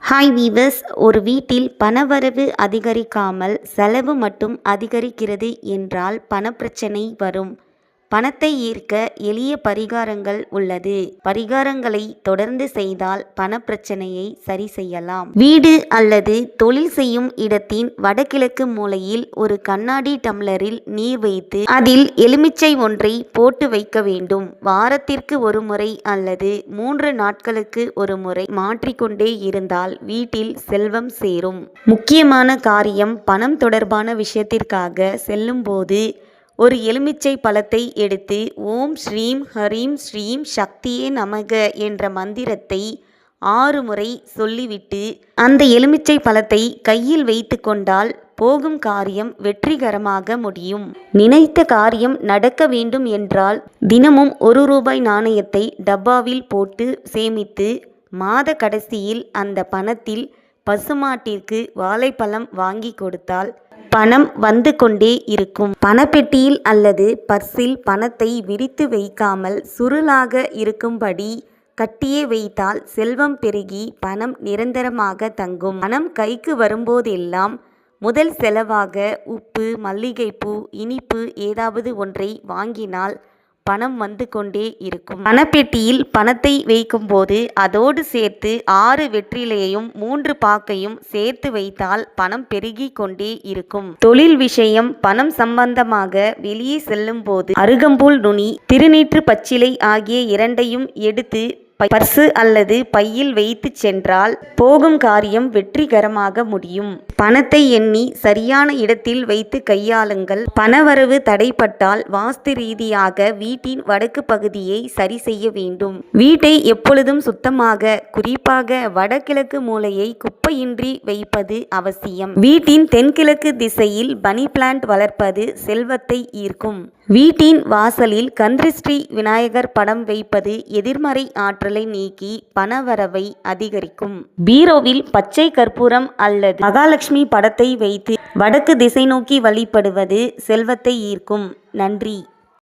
Hi viewers, ஒரு வீட்டில் பணவரவு அதிகரிக்காமல் செலவு மட்டும் அதிகரிக்கிறது என்றால் பணப்பிரச்சனை வரும். பணத்தை ஈர்க்க எளிய பரிகாரங்கள் உள்ளது. பரிகாரங்களை தொடர்ந்து செய்தால் பணப்பிரச்சனையை சரி செய்யலாம். வீடு அல்லது தொழில் செய்யும் இடத்தின் வடகிழக்கு மூலையில் ஒரு கண்ணாடி டம்ளரில் நீர் வைத்து அதில் எலுமிச்சை ஒன்றை போட்டு வைக்க வேண்டும். வாரத்திற்கு ஒரு முறை அல்லது 3 நாட்களுக்கு ஒரு முறை மாற்றிக்கொண்டே இருந்தால் வீட்டில் செல்வம் சேரும். முக்கியமான காரியம் பணம் தொடர்பான விஷயத்திற்காக செல்லும்போது ஒரு எலுமிச்சை பழத்தை எடுத்து ஓம் ஸ்ரீம் ஹரீம் ஸ்ரீம் சக்தியே நமக என்ற மந்திரத்தை 6 முறை சொல்லிவிட்டு அந்த எலுமிச்சை பழத்தை கையில் வைத்து கொண்டால் போகும் காரியம் வெற்றிகரமாக முடியும். நினைத்த காரியம் நடக்க வேண்டும் என்றால் தினமும் 1 ரூபாய் நாணயத்தை டப்பாவில் போட்டு சேமித்து மாத கடைசியில் அந்த பணத்தில் பசுமாட்டிற்கு வாழைப்பழம் வாங்கி கொடுத்தால் பணம் வந்து கொண்டே இருக்கும். பணப்பெட்டியில் அல்லது பர்சில் பணத்தை விரித்து வைக்காமல் சுருளாக இருக்கும்படி கட்டியே வைத்தால் செல்வம் பெருகி பணம் நிரந்தரமாக தங்கும். பணம் கைக்கு வரும்போதெல்லாம் முதல் செலவாக உப்பு, மல்லிகைப்பூ, இனிப்பு ஏதாவது ஒன்றை வாங்கினால் பணம் வந்து கொண்டே இருக்கும். பணப்பெட்டியில் பணத்தை வைக்கும்போது அதோடு சேர்த்து 6 வெற்றிலையையும் 3 பாக்கையும் சேர்த்து வைத்தால் பணம் பெருகி கொண்டே இருக்கும். தொழில் விஷயம் பணம் சம்பந்தமாக வெளியே செல்லும் போது அருகம்புல் நுனி, திருநீற்று பச்சிலை ஆகிய 2ஐயும் எடுத்து பர்சு அல்லது பையில் வைத்து சென்றால் போகும் காரியம் வெற்றிகரமாக முடியும். பணத்தை எண்ணி சரியான இடத்தில் வைத்து கையாளுங்கள். பணவரவு தடைப்பட்டால் வாஸ்து ரீதியாக வீட்டின் வடக்கு பகுதியை சரி செய்ய வேண்டும். வீட்டை எப்பொழுதும் சுத்தமாக, குறிப்பாக வடகிழக்கு மூலையை குப்பையின்றி வைப்பது அவசியம். வீட்டின் தென்கிழக்கு திசையில் பனி பிளான்ட் வளர்ப்பது செல்வத்தை ஈர்க்கும். வீட்டின் வாசலில் கந்திருஷ்டி விநாயகர் படம் வைப்பது எதிர்மறை ஆற்றலை நீக்கி பணவரவை அதிகரிக்கும். பீரோவில் பச்சை கற்பூரம் அல்லது மகாலட்சுமி படத்தை வைத்து வடக்கு திசை நோக்கி வழிபடுவது செல்வத்தை ஈர்க்கும். நன்றி.